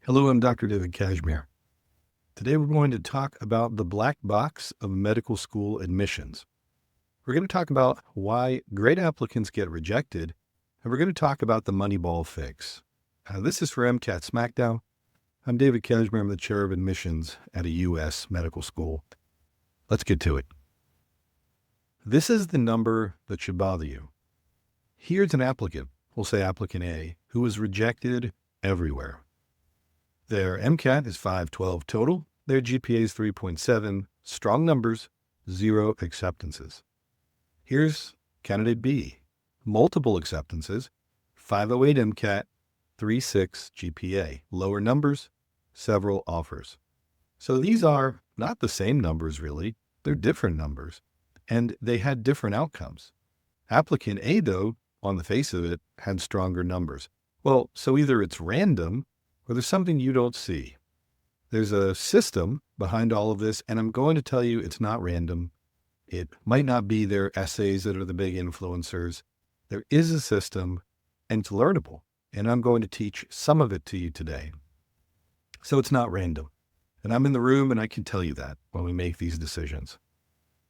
Hello, I'm Dr. David Kashmer. Today we're going to talk about the black box of medical school admissions. We're going to talk about why great applicants get rejected, and we're going to talk about the Moneyball fix. This is for MCAT Smackdown. I'm David Kashmer. I'm the chair of admissions at a U.S. medical school. Let's get to it. This is the number that should bother you. Here's an applicant, we'll say applicant A, who was rejected everywhere. Their MCAT is 512 total. Their GPA is 3.7. Strong numbers, 0 acceptances. Here's candidate B. Multiple acceptances, 508 MCAT, 3.6 GPA. Lower numbers, several offers. So these are not the same numbers really. They're different numbers. And they had different outcomes. Applicant A, though, on the face of it, had stronger numbers. Well, so either it's random or there's something you don't see. There's a system behind all of this, and I'm going to tell you it's not random. It might not be their essays that are the big influencers. There is a system, and it's learnable, and I'm going to teach some of it to you today. So it's not random, and I'm in the room, and I can tell you that when we make these decisions.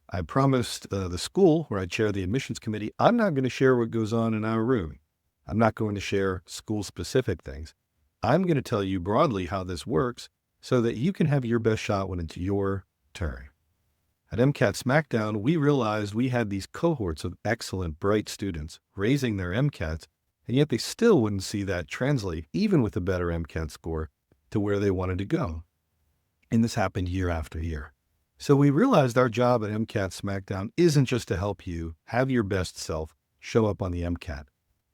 I promised the school where I chair the admissions committee, I'm not going to share what goes on in our room. I'm not going to share school-specific things. I'm going to tell you broadly how this works so that you can have your best shot when it's your turn. At MCAT Smackdown, we realized we had these cohorts of excellent, bright students raising their MCATs, and yet they still wouldn't see that translate, even with a better MCAT score, to where they wanted to go. And this happened year after year. So we realized our job at MCAT Smackdown isn't just to help you have your best self show up on the MCAT.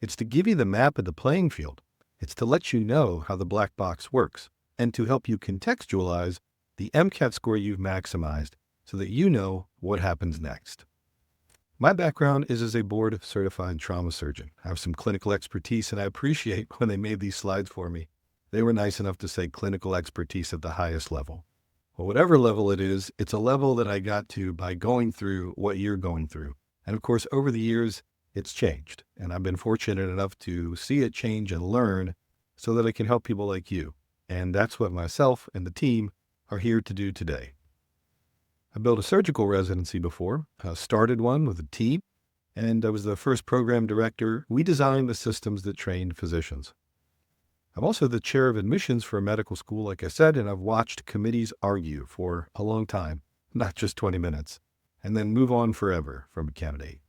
It's to give you the map of the playing field. It's to let you know how the black box works and to help you contextualize the MCAT score you've maximized so that you know what happens next. My background is as a board-certified trauma surgeon. I have some clinical expertise, and I appreciate when they made these slides for me. They were nice enough to say clinical expertise at the highest level. Well, whatever level it is, it's a level that I got to by going through what you're going through. And of course, over the years, it's changed, and I've been fortunate enough to see it change and learn so that I can help people like you. And that's what myself and the team are here to do today. I built a surgical residency before, started one with a team, and I was the first program director. We designed the systems that trained physicians. I'm also the chair of admissions for a medical school, like I said, and I've watched committees argue for a long time, not just 20 minutes, and then move on forever from a candidate.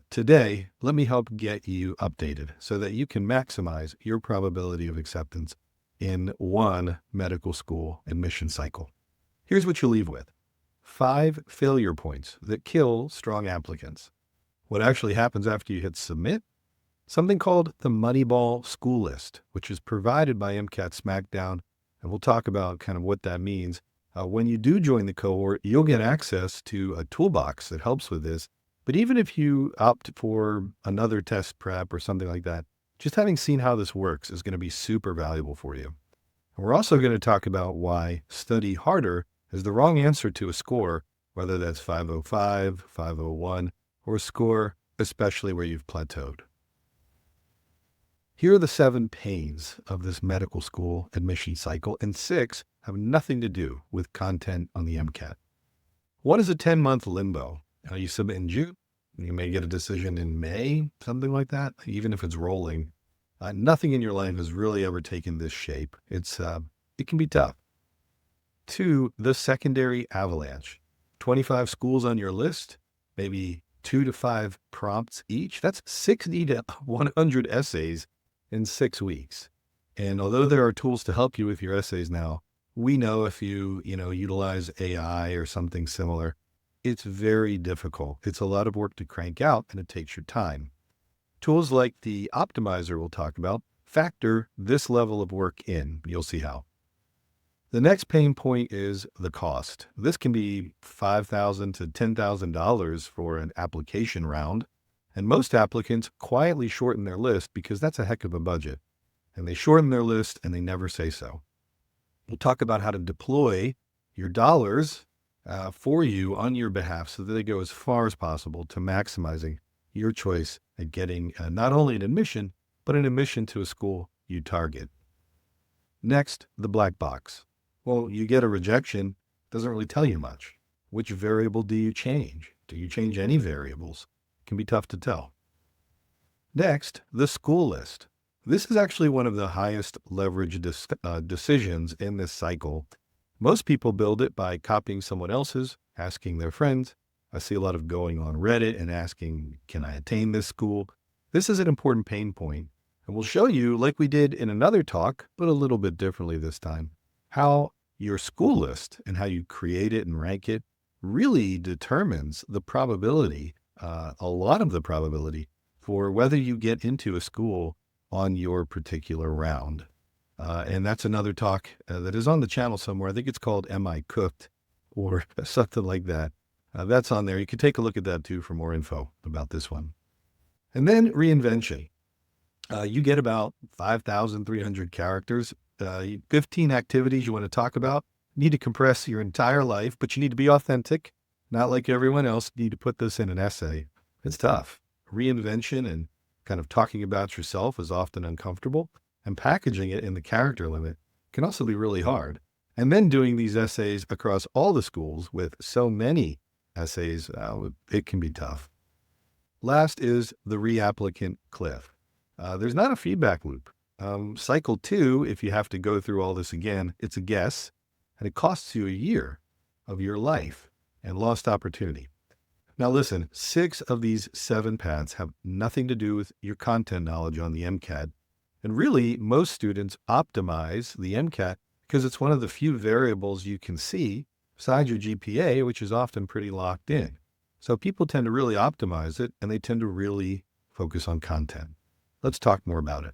Today, let me help get you updated so that you can maximize your probability of acceptance in one medical school admission cycle. Here's what you leave with. 5 failure points that kill strong applicants. What actually happens after you hit submit? Something called the Moneyball school list, which is provided by MCAT Smackdown, and we'll talk about kind of what that means. When you do join the cohort, you'll get access to a toolbox that helps with this. But even if you opt for another test prep or something like that, just having seen how this works is going to be super valuable for you. And we're also going to talk about why study harder is the wrong answer to a score, whether that's 505, 501, or a score, especially where you've plateaued. Here are the 7 pains of this medical school admission cycle, and 6 have nothing to do with content on the MCAT. One is a 10-month limbo. You submit in June, you may get a decision in May, something like that, even if it's rolling. Nothing in your life has really ever taken this shape. It can be tough. 2, the secondary avalanche. 25 schools on your list, maybe 2 to 5 prompts each. That's 60 to 100 essays in 6 weeks. And although there are tools to help you with your essays now, we know if you utilize AI or something similar, it's very difficult. It's a lot of work to crank out, and it takes your time. Tools like the Optimizer we'll talk about factor this level of work in. You'll see how. The next pain point is the cost. This can be $5,000 to $10,000 for an application round, and most applicants quietly shorten their list because that's a heck of a budget. And they shorten their list, and they never say so. We'll talk about how to deploy your dollars for you on your behalf so that they go as far as possible to maximizing your choice at getting not only an admission, but an admission to a school you target. Next, the black box. Well, you get a rejection, doesn't really tell you much. Which variable do you change? Do you change any variables? It can be tough to tell. Next, the school list. This is actually one of the highest leverage decisions in this cycle. Most people build it by copying someone else's, asking their friends. I see a lot of going on Reddit and asking, can I attain this school? This is an important pain point. And we'll show you, like we did in another talk, but a little bit differently this time, how your school list and how you create it and rank it really determines the probability, a lot of the probability, for whether you get into a school on your particular round. And that's another talk that is on the channel somewhere. I think it's called Am I Cooked? Or something like that. That's on there. You can take a look at that too for more info about this one. And then reinvention. You get about 5,300 characters, 15 activities you want to talk about. You need to compress your entire life, but you need to be authentic, not like everyone else. You need to put this in an essay. It's tough. Reinvention and kind of talking about yourself is often uncomfortable, and packaging it in the character limit can also be really hard. And then doing these essays across all the schools with so many essays, it can be tough. Last is the reapplicant cliff. There's not a feedback loop. Cycle 2, if you have to go through all this again, it's a guess, and it costs you a year of your life and lost opportunity. Now listen, 6 of these 7 paths have nothing to do with your content knowledge on the MCAT. And really, most students optimize the MCAT because it's one of the few variables you can see besides your GPA, which is often pretty locked in. So people tend to really optimize it, and they tend to really focus on content. Let's talk more about it.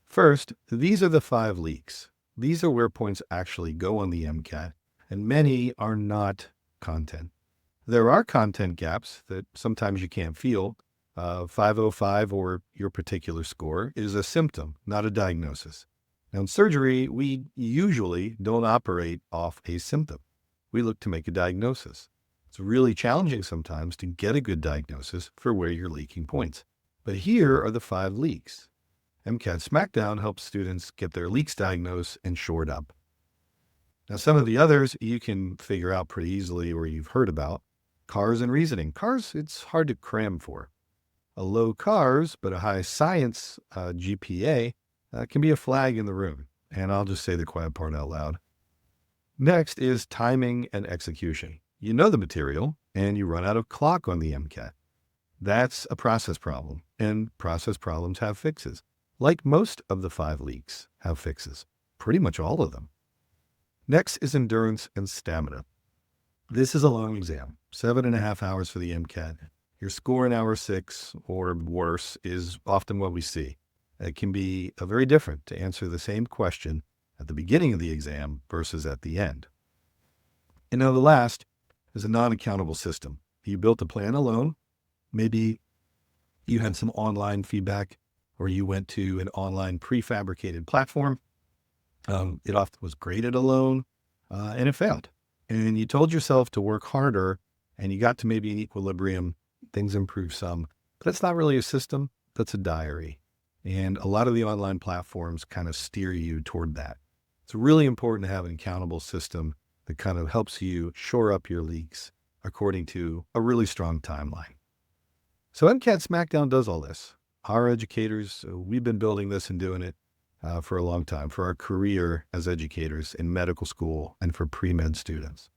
First, these are the 5 leaks. These are where points actually go on the MCAT, and many are not content. There are content gaps that sometimes you can't feel. 505 or your particular score is a symptom, not a diagnosis. Now in surgery, we usually don't operate off a symptom. We look to make a diagnosis. It's really challenging sometimes to get a good diagnosis for where you're leaking points. But here are the 5 leaks. MCAT Smackdown helps students get their leaks diagnosed and shored up. Now some of the others you can figure out pretty easily or you've heard about. Cars and reasoning. Cars, it's hard to cram for. A low cars, but a high science GPA can be a flag in the room. And I'll just say the quiet part out loud. Next is timing and execution. You know the material and you run out of clock on the MCAT. That's a process problem, and process problems have fixes. Like most of the 5 leaks have fixes, pretty much all of them. Next is endurance and stamina. This is a long exam, 7.5 hours for the MCAT. Your score in hour 6 or worse is often what we see. It can be very different to answer the same question at the beginning of the exam versus at the end. And now the last is a non-accountable system. You built a plan alone. Maybe you had some online feedback or you went to an online prefabricated platform. It often was graded alone and it failed. And you told yourself to work harder and you got to maybe an equilibrium. Things improved some, but it's not really a system. That's a diary. And a lot of the online platforms kind of steer you toward that. It's really important to have an accountable system that kind of helps you shore up your leaks according to a really strong timeline. So MCAT Smackdown does all this. Our educators, we've been building this and doing it for a long time, for our career as educators in medical school and for pre-med students.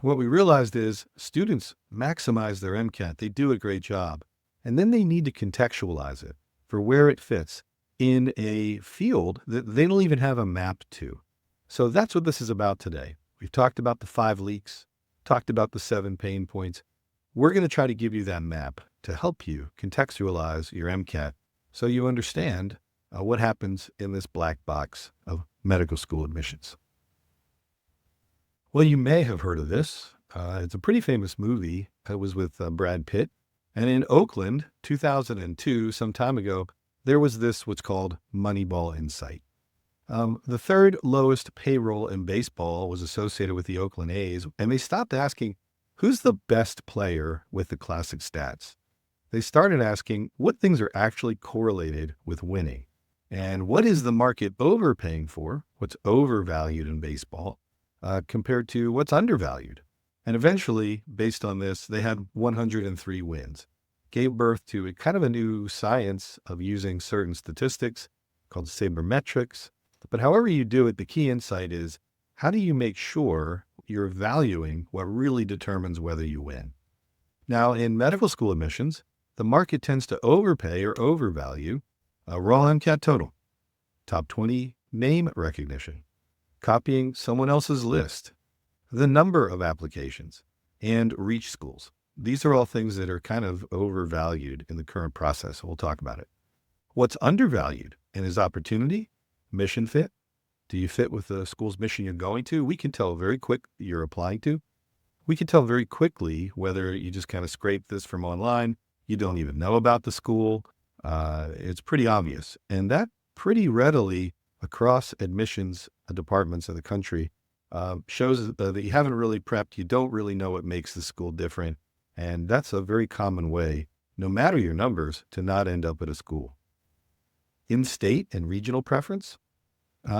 What we realized is students maximize their MCAT. They do a great job. And then they need to contextualize it for where it fits in a field that they don't even have a map to. So that's what this is about today. We've talked about the 5 leaks, talked about the 7 pain points. We're going to try to give you that map to help you contextualize your MCAT so you understand what happens in this black box of medical school admissions. Well, you may have heard of this. It's a pretty famous movie. It was with Brad Pitt. And in Oakland, 2002, some time ago, there was this what's called Moneyball Insight. The 3rd lowest payroll in baseball was associated with the Oakland A's, and they stopped asking, who's the best player with the classic stats? They started asking what things are actually correlated with winning. And what is the market overpaying for? What's overvalued in baseball compared to what's undervalued? And eventually, based on this, they had 103 wins. Gave birth to a kind of a new science of using certain statistics called sabermetrics. But however you do it, the key insight is, how do you make sure you're valuing what really determines whether you win? Now, in medical school admissions, the market tends to overpay or overvalue raw MCAT total, top 20 name recognition, copying someone else's list, the number of applications, and reach schools. These are all things that are kind of overvalued in the current process. We'll talk about it. What's undervalued and is opportunity, mission fit. Do you fit with the school's mission you're going to? We can tell very quick you're applying to. We can tell very quickly whether you just kind of scrape this from online, you don't even know about the school. It's pretty obvious. And that pretty readily across admissions departments of the country shows that you haven't really prepped. You don't really know what makes the school different. And that's a very common way, no matter your numbers, to not end up at a school. In-state and regional preference,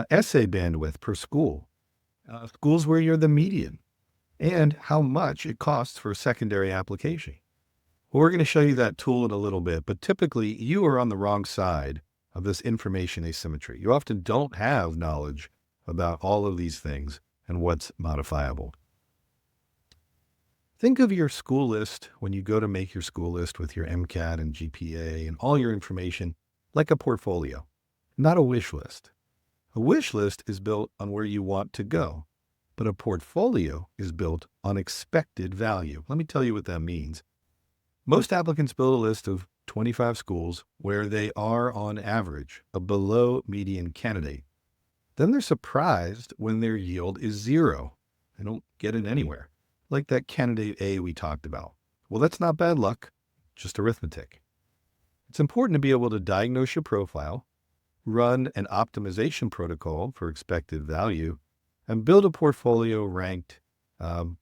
essay bandwidth per school, schools where you're the median, and how much it costs for a secondary application. Well, we're going to show you that tool in a little bit, but typically you are on the wrong side of this information asymmetry. You often don't have knowledge about all of these things and what's modifiable. Think of your school list when you go to make your school list with your MCAT and GPA and all your information like a portfolio, not a wish list. A wish list is built on where you want to go, but a portfolio is built on expected value. Let me tell you what that means. Most applicants build a list of 25 schools where they are on average a below median candidate. Then they're surprised when their yield is zero. They don't get it anywhere, like that candidate A we talked about. Well, that's not bad luck, just arithmetic. It's important to be able to diagnose your profile, run an optimization protocol for expected value, and build a portfolio ranked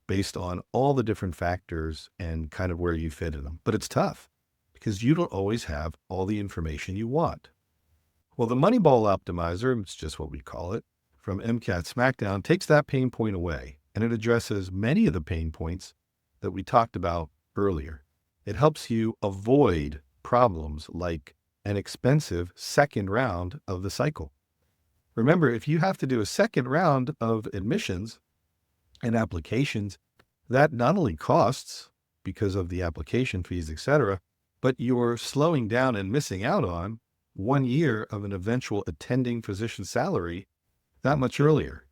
based on all the different factors and kind of where you fit in them. But it's tough because you don't always have all the information you want. Well, the Moneyball Optimizer, it's just what we call it, from MCAT Smackdown, takes that pain point away, and it addresses many of the pain points that we talked about earlier. It helps you avoid problems like an expensive second round of the cycle. Remember, if you have to do a second round of admissions and applications, that not only costs because of the application fees, etc., but you're slowing down and missing out on 1 year of an eventual attending physician salary that much earlier.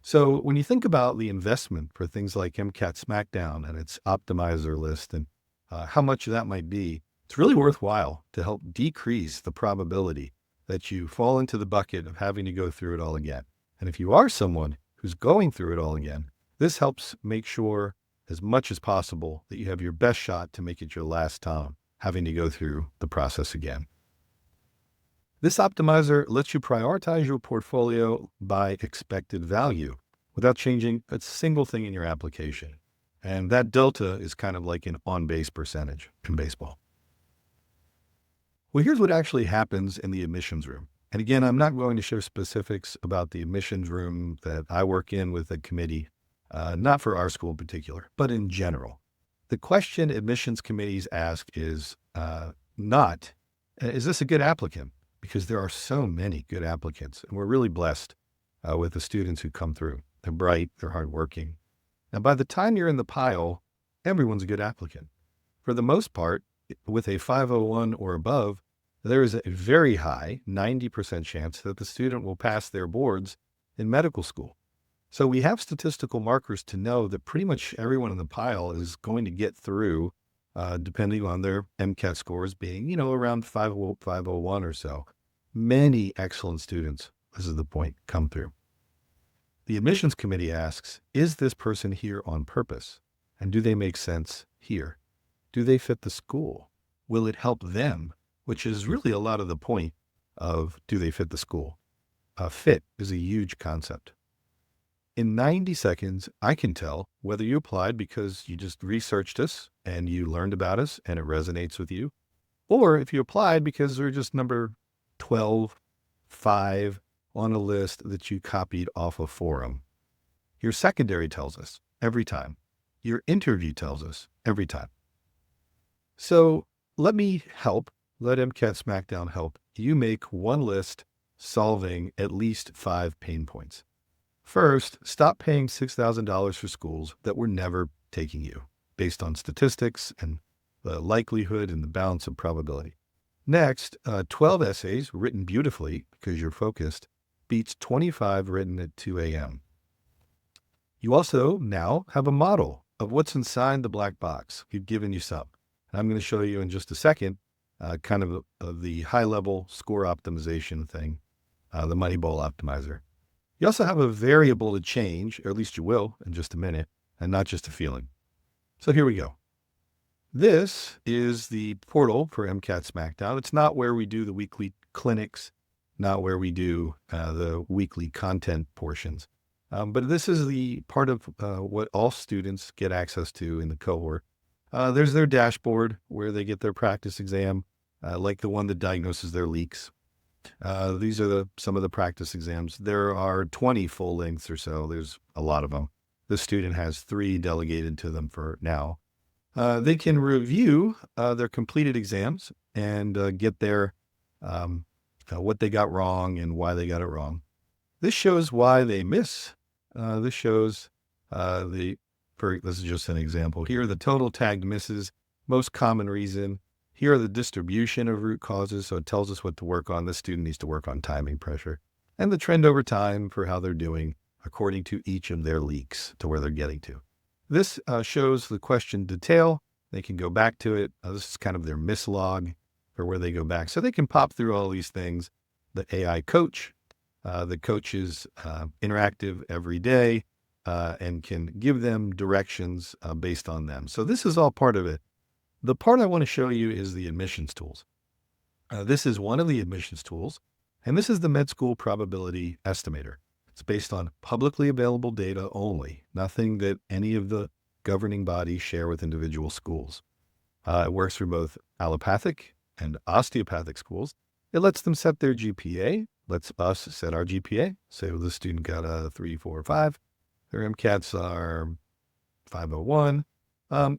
So when you think about the investment for things like MCAT Smackdown and its optimizer list and how much that might be, it's really worthwhile to help decrease the probability that you fall into the bucket of having to go through it all again. And if you are someone who's going through it all again, this helps make sure as much as possible that you have your best shot to make it your last time having to go through the process again. This optimizer lets you prioritize your portfolio by expected value without changing a single thing in your application. And that delta is kind of like an on-base percentage in baseball. Well, here's what actually happens in the admissions room. And again, I'm not going to share specifics about the admissions room that I work in with the committee, not for our school in particular, but in general. The question admissions committees ask is not, is this a good applicant? Because there are so many good applicants, and we're really blessed with the students who come through. They're bright, they're hardworking. Now, by the time you're in the pile, everyone's a good applicant. For the most part, with a 501 or above, there is a very high 90% chance that the student will pass their boards in medical school. So we have statistical markers to know that pretty much everyone in the pile is going to get through, depending on their MCAT scores being, around 501 or so. Many excellent students, this is the point, come through. The admissions committee asks, is this person here on purpose? And do they make sense here? Do they fit the school? Will it help them? Which is really a lot of the point of do they fit the school? Fit is a huge concept. In 90 seconds, I can tell whether you applied because you just researched us and you learned about us and it resonates with you, or if you applied because they're just number 12 5 on a list that you copied off a forum. Your secondary tells us every time. Your interview tells us every time. So let MCAT Smackdown help you make one list solving at least 5 pain points. First, stop paying $6,000 for schools that were never taking you based on statistics and the likelihood and the balance of probability. Next, 12 essays written beautifully because you're focused beats 25 written at 2 a.m. You also now have a model of what's inside the black box. We've given you some. And I'm going to show you in just a second kind of the high-level score optimization thing, the Moneyball Optimizer. You also have a variable to change, or at least you will in just a minute, and not just a feeling. So here we go. This is the portal for MCAT Smackdown. It's not where we do the weekly clinics, not where we do the weekly content portions. But this is the part of what all students get access to in the cohort. There's their dashboard where they get their practice exam, like the one that diagnoses their leaks. These are some of the practice exams. There are 20 full lengths or so. There's a lot of them. The student has 3 delegated to them for now. They can review their completed exams and get their what they got wrong and why they got it wrong. This shows why they miss. This shows this is just an example. Here are the total tagged misses, most common reason. Here are the distribution of root causes, so it tells us what to work on. This student needs to work on timing pressure. And the trend over time for how they're doing according to each of their leaks to where they're getting to. This shows the question detail. They can go back to it. This is kind of their miss log for where they go back. So they can pop through all these things. The AI coach, the coach is interactive every day and can give them directions based on them. So this is all part of it. The part I want to show you is the admissions tools. This is one of the admissions tools, and this is the med school probability estimator. It's based on publicly available data only, nothing that any of the governing bodies share with individual schools. It works for both allopathic and osteopathic schools. It lets them set their GPA, lets us set our GPA. Say the student got a 3, 4, 5. Their MCATs are 501.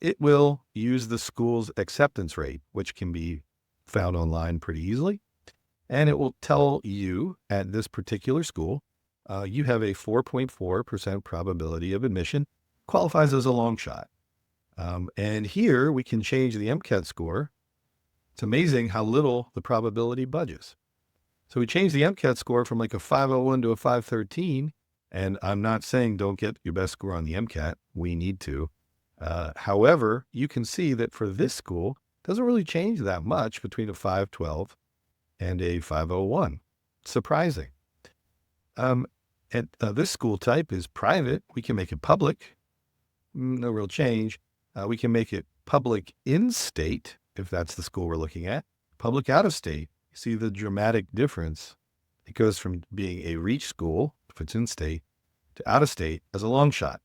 It will use the school's acceptance rate, which can be found online pretty easily. And it will tell you at this particular school, you have a 4.4% probability of admission, qualifies as a long shot. And here we can change the MCAT score. It's amazing how little the probability budges. So we change the MCAT score from like a 501 to a 513. And I'm not saying don't get your best score on the MCAT. We need to. However, you can see that for this school, it doesn't really change that much between a 512 and a 501. Surprising. This school type is private. We can make it public. No real change. We can make it public in-state, if that's the school we're looking at. Public out-of-state. You see the dramatic difference. It goes from being a reach school, if it's in-state, to out-of-state as a long shot.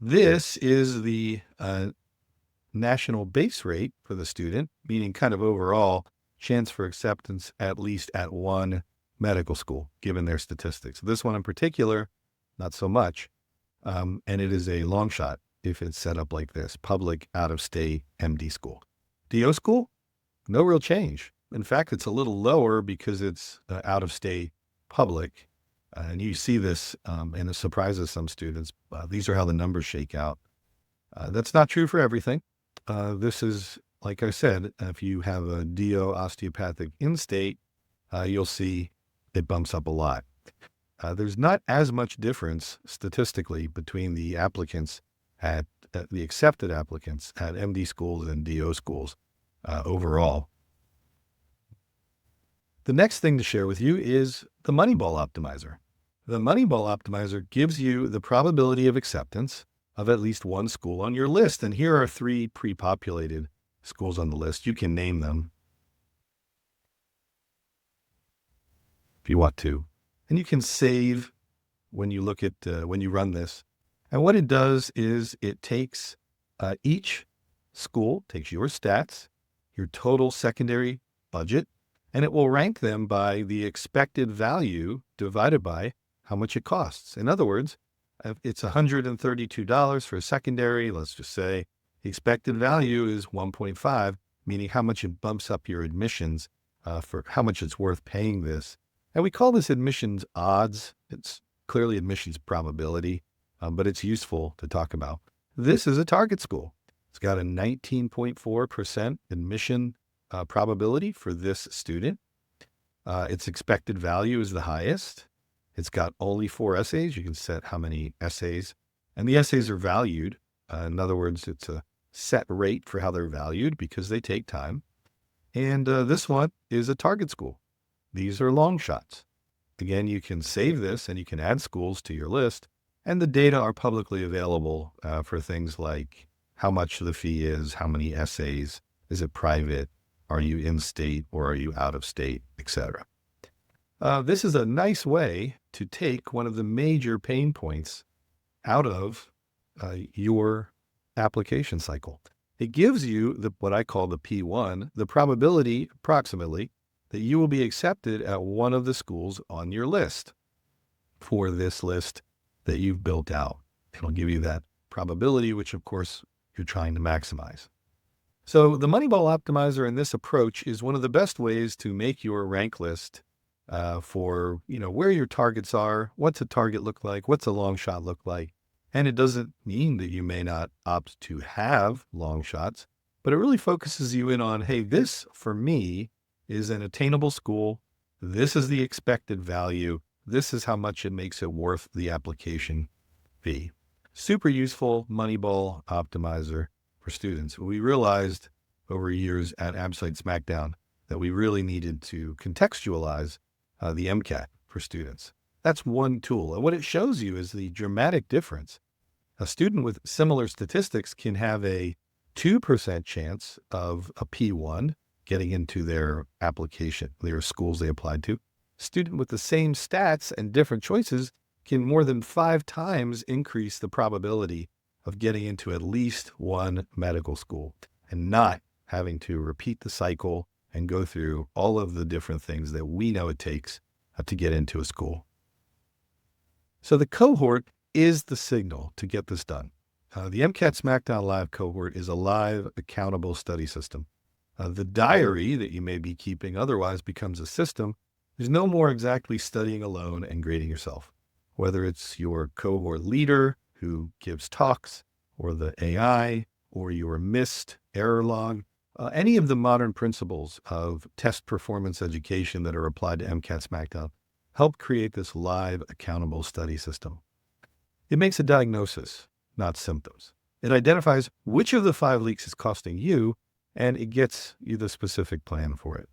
This is the national base rate for the student, meaning kind of overall chance for acceptance at least at one medical school, given their statistics. This one in particular, not so much. And it is a long shot if it's set up like this, public out-of-state MD school. DO school, no real change. In fact, it's a little lower because it's out-of-state public. And you see this, and it surprises some students. These are how the numbers shake out. That's not true for everything. This is, like I said, if you have a DO osteopathic in-state, you'll see it bumps up a lot. There's not as much difference statistically between the applicants at the accepted applicants at MD schools and DO schools overall. The next thing to share with you is the Moneyball Optimizer. The Moneyball Optimizer gives you the probability of acceptance of at least one school on your list. And here are 3 pre-populated schools on the list. You can name them if you want to. And you can save when you look at, when you run this. And what it does is it takes each school, takes your stats, your total secondary budget, and it will rank them by the expected value divided by how much it costs. In other words, if it's $132 for a secondary, let's just say the expected value is 1.5, meaning how much it bumps up your admissions for how much it's worth paying this. And we call this admissions odds. It's clearly admissions probability, but it's useful to talk about. This is a target school. It's got a 19.4% admission probability for this student. Its expected value is the highest. It's got only 4 essays. You can set how many essays, and the essays are valued. In other words, it's a set rate for how they're valued because they take time. And this one is a target school. These are long shots. Again, you can save this and you can add schools to your list, and the data are publicly available for things like how much the fee is, how many essays, is it private, are you in state or are you out of state, etc. This is a nice way to take one of the major pain points out of your application cycle. It gives you what I call the P1, the probability approximately that you will be accepted at one of the schools on your list for this list that you've built out. It'll give you that probability, which of course you're trying to maximize. So the Moneyball Optimizer in this approach is one of the best ways to make your rank list for where your targets are, what's a target look like, what's a long shot look like. And it doesn't mean that you may not opt to have long shots, but it really focuses you in on, hey, this for me is an attainable school. This is the expected value. This is how much it makes it worth the application fee. Super useful Moneyball Optimizer for students. We realized over years at MCAT Smackdown that we really needed to contextualize the MCAT for students. That's one tool. And what it shows you is the dramatic difference. A student with similar statistics can have a 2% chance of a P1 getting into their application, their schools they applied to. A student with the same stats and different choices can more than 5 times increase the probability of getting into at least one medical school and not having to repeat the cycle and go through all of the different things that we know it takes to get into a school. So the cohort is the signal to get this done. The MCAT Smackdown Live cohort is a live, accountable study system. The diary that you may be keeping otherwise becomes a system. There's no more exactly studying alone and grading yourself. Whether it's your cohort leader who gives talks, or the AI, or your missed error log, any of the modern principles of test performance education that are applied to MCAT Smackdown help create this live, accountable study system. It makes a diagnosis, not symptoms. It identifies which of the 5 leaks is costing you, and it gets you the specific plan for it.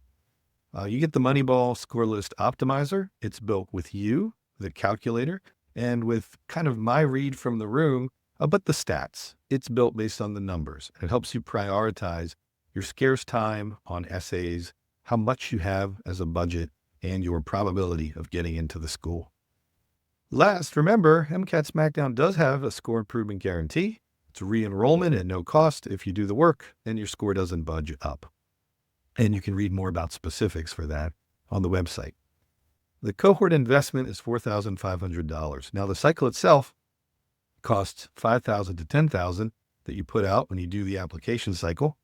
You get the Moneyball Score List Optimizer. It's built with you, the calculator, and with kind of my read from the room, but the stats. It's built based on the numbers. It helps you prioritize your scarce time on essays, how much you have as a budget, and your probability of getting into the school. Last, remember, MCAT Smackdown does have a score improvement guarantee. It's re-enrollment at no cost if you do the work and your score doesn't budge up. And you can read more about specifics for that on the website. The cohort investment is $4,500. Now, the cycle itself costs $5,000 to $10,000 that you put out when you do the application cycle.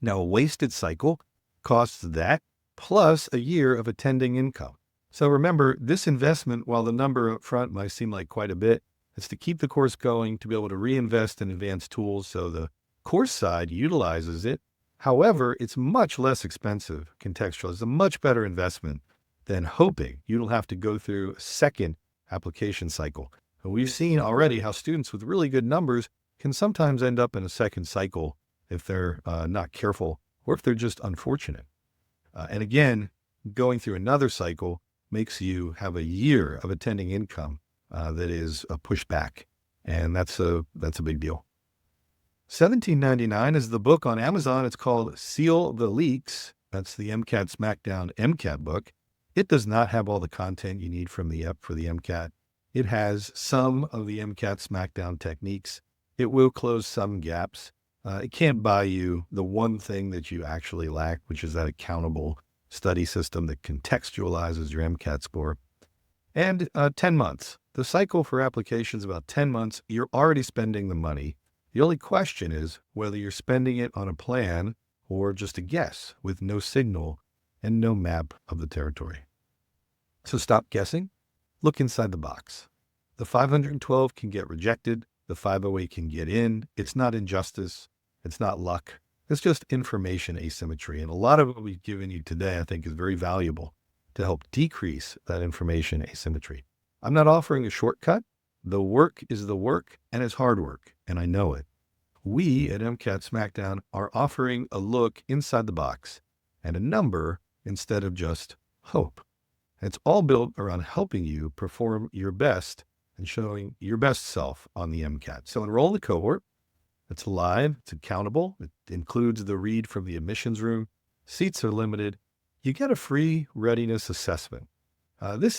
Now, a wasted cycle costs that plus a year of attending income. So remember, this investment, while the number up front might seem like quite a bit, is to keep the course going, to be able to reinvest in advanced tools so the course side utilizes it. However, it's much less expensive contextual. It's a much better investment than hoping you don't have to go through a second application cycle. And we've seen already how students with really good numbers can sometimes end up in a second cycle if they're not careful or if they're just unfortunate. And again, going through another cycle makes you have a year of attending income that is a pushback, and that's a big deal. $17.99 is the book on Amazon. It's called Seal the Leaks. That's the MCAT Smackdown MCAT book. It does not have all the content you need from the app for the MCAT. It has some of the MCAT Smackdown techniques. It will close some gaps. It can't buy you the one thing that you actually lack, which is that accountable study system that contextualizes your MCAT score. And 10 months. The cycle for applications about 10 months. You're already spending the money. The only question is whether you're spending it on a plan or just a guess with no signal and no map of the territory. So stop guessing. Look inside the box. The 512 can get rejected. The 508 can get in. It's not injustice. It's not luck. It's just information asymmetry. And a lot of what we've given you today, I think, is very valuable to help decrease that information asymmetry. I'm not offering a shortcut. The work is the work, and it's hard work, and I know it. We at MCAT Smackdown are offering a look inside the box and a number instead of just hope. It's all built around helping you perform your best and showing your best self on the MCAT. So enroll in the cohort. It's live. It's accountable. It includes the read from the admissions room. Seats are limited. You get a free readiness assessment. It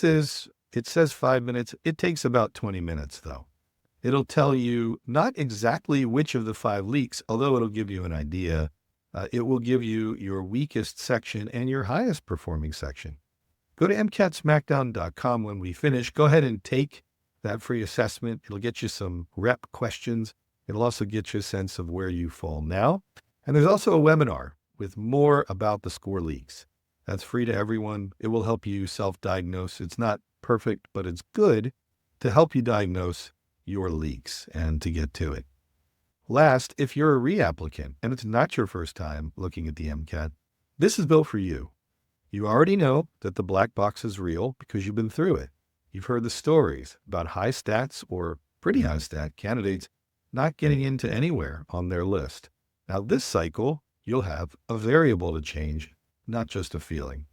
says 5 minutes. It takes about 20 minutes, though. It'll tell you not exactly which of the 5 leaks, although it'll give you an idea. It will give you your weakest section and your highest performing section. Go to MCATSmackdown.com when we finish. Go ahead and take that free assessment. It'll get you some rep questions. It'll also get you a sense of where you fall now. And there's also a webinar with more about the score leaks. That's free to everyone. It will help you self-diagnose. It's not perfect, but it's good to help you diagnose your leaks and to get to it. Last, if you're a reapplicant and it's not your first time looking at the MCAT, this is built for you. You already know that the black box is real because you've been through it. You've heard the stories about high stats or pretty high stat candidates not getting into anywhere on their list. Now this cycle, you'll have a variable to change, not just a feeling.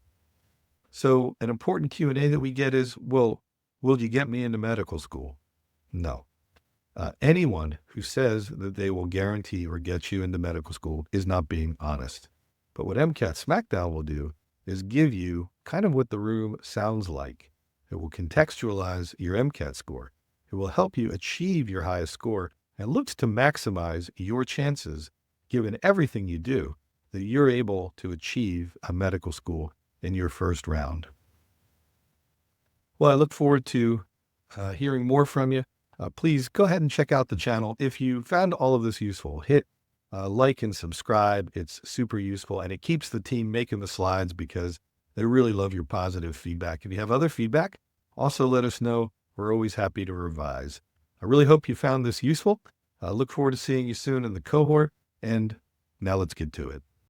So an important Q&A that we get is, will you get me into medical school? No. Anyone who says that they will guarantee or get you into medical school is not being honest. But what MCAT Smackdown will do is give you kind of what the room sounds like. It will contextualize your MCAT score. It will help you achieve your highest score and looks to maximize your chances, given everything you do, that you're able to achieve a medical school in your first round. Well, I look forward to hearing more from you. Please go ahead and check out the channel. If you found all of this useful, hit like and subscribe. It's super useful, and it keeps the team making the slides because they really love your positive feedback. If you have other feedback, also let us know. We're always happy to revise. I really hope you found this useful. I look forward to seeing you soon in the cohort, and now let's get to it.